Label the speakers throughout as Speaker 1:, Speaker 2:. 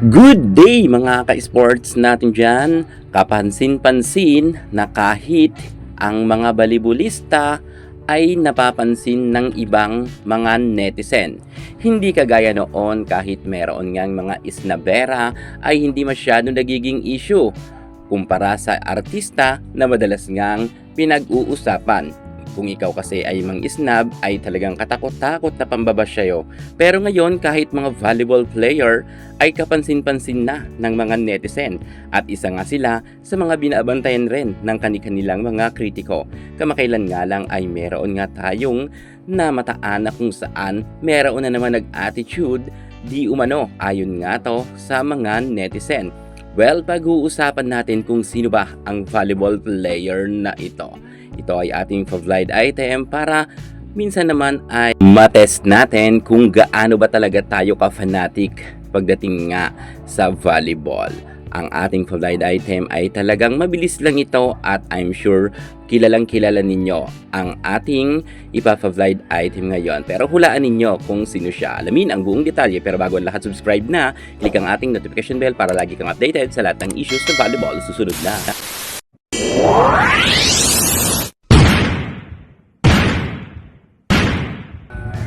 Speaker 1: Good day mga ka-sports natin dyan. Kapansin-pansin na kahit ang mga balibulista ay napapansin ng ibang mga netizen. Hindi kagaya noon kahit meron ngang mga isnabera ay hindi masyado nagiging issue kumpara sa artista na madalas ngang pinag-uusapan. Kung ikaw kasi ay mang-isnab ay talagang katakot-takot na pambabasyayo. Pero ngayon kahit mga volleyball player ay kapansin-pansin na ng mga netizen. At isa nga sila sa mga binabantayan rin ng kanilang mga kritiko. Kamakailan nga lang ay meron nga tayong namataan na kung saan meron na naman nag-attitude di umano ayon nga to sa mga netizen. Well, pag-uusapan natin kung sino ba ang volleyball player na ito. Ito ay ating favorite item para minsan naman ay matest natin kung gaano ba talaga tayo ka-fanatic pagdating nga sa volleyball. Ang ating favorite item ay talagang mabilis lang ito at I'm sure kilalang kilala ninyo ang ating ipa-favorite item ngayon. Pero hulaan ninyo kung sino siya. Alamin ang buong detalye pero bago ang lahat subscribe na, click ang ating notification bell para lagi kang updated sa lahat ng issues ng volleyball. Susunod na.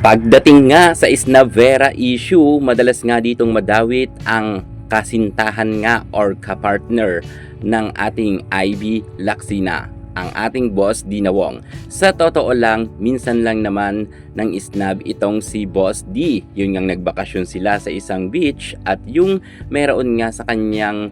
Speaker 1: Pagdating nga sa Isnavera issue, madalas nga ditong madawit ang kasintahan nga or kapartner ng ating Ivy Lacsina, ang ating boss Dina Wong. Sa totoo lang, minsan lang naman ng isnab itong si Boss D. Yun ngang nagbakasyon sila sa isang beach at yung meron nga sa kanyang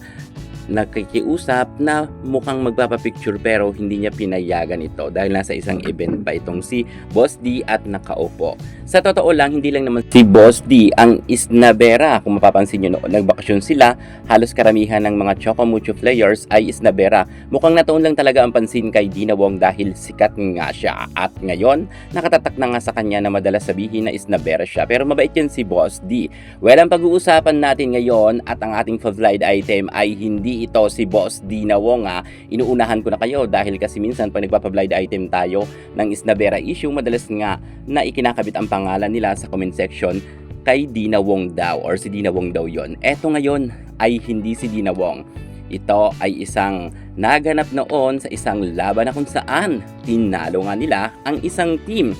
Speaker 1: nakikiusap na mukhang magpapapicture pero hindi niya pinayagan ito dahil nasa isang event pa itong si Boss D at nakaupo. Sa totoo lang, hindi lang naman si Boss D ang isnabera. Kung mapapansin nyo noon, nagbakasyon sila, halos karamihan ng mga Chocomucho players ay isnabera. Mukhang natuon lang talaga ang pansin kay Dina Wong dahil sikat nga siya. At ngayon, nakatatak na nga sa kanya na madalas sabihin na isnabera siya. Pero mabait yan si Boss D. Well, ang pag-uusapan natin ngayon at ang ating favorite item ay hindi ito si Boss Dina Wong. Inuunahan ko na kayo dahil kasi minsan pag nagpapablind item tayo ng isnabera issue, madalas nga na ikinakabit ang pangalan nila sa comment section kay Dina Wong daw or si Dina Wong daw yon. Eto ngayon ay hindi si Dina Wong. Ito ay isang naganap noon sa isang laban na kung saan tinalo nga nila ang isang team.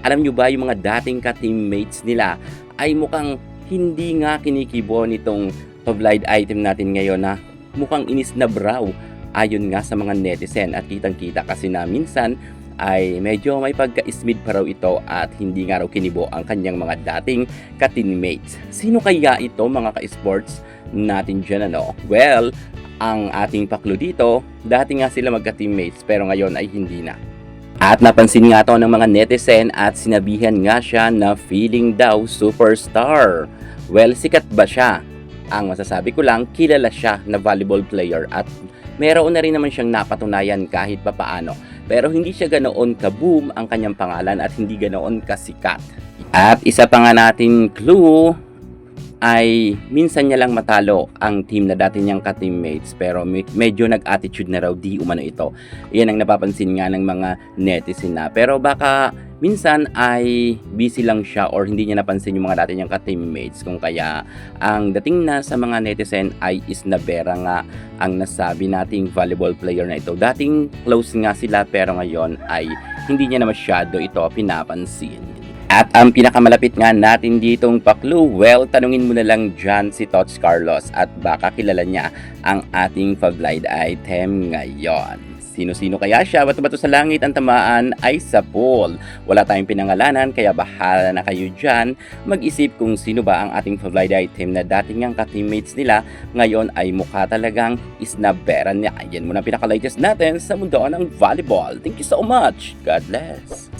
Speaker 1: Alam nyo ba yung mga dating ka-teammates nila ay mukhang hindi nga kinikibo nitong pavlide item natin ngayon na mukhang inis na brow ayon nga sa mga netizen at kitang-kita kasi na minsan ay medyo may pagka-ismid pa raw ito at hindi nga raw kinibo ang kanyang mga dating ka-teammates. Sino kaya ito mga ka-sports natin dyan ano? Well, ang ating paklo dito, dati nga sila magka-teammates pero ngayon ay hindi na. At napansin nga to ng mga netizen at sinabihan nga siya na feeling daw superstar. Well, sikat ba siya? Ang masasabi ko lang, kilala siya na volleyball player at meron na rin naman siyang napatunayan kahit papaano. Pero hindi siya ganoon ka-boom ang kanyang pangalan at hindi ganoon kasikat. At isa pa nga natin clue ay minsan niya lang matalo ang team na dati niyang ka-teammates pero medyo nag-attitude na raw di umano ito. Iyan ang napapansin nga ng mga netizen na. Pero baka minsan ay busy lang siya or hindi niya napansin yung mga dati niyang ka-teammates kung kaya ang dating na sa mga netizen ay isnabera nga ang nasabi nating volleyball player na ito. Dating close nga sila pero ngayon ay hindi niya na masyado ito pinapansin. At ang pinakamalapit nga natin ditong paklu, well, tanungin mo na lang dyan si Tots Carlos at baka kilala niya ang ating favorite item ngayon. Sino-sino kaya siya? Bato-bato sa langit ang tamaan ay sa pool. Wala tayong pinangalanan kaya bahala na kayo dyan mag-isip kung sino ba ang ating favorite item na dating ang ka-teammates nila ngayon ay mukha talagang isnabera niya. Yan muna pinaka-latest natin sa mundo ng volleyball. Thank you so much. God bless.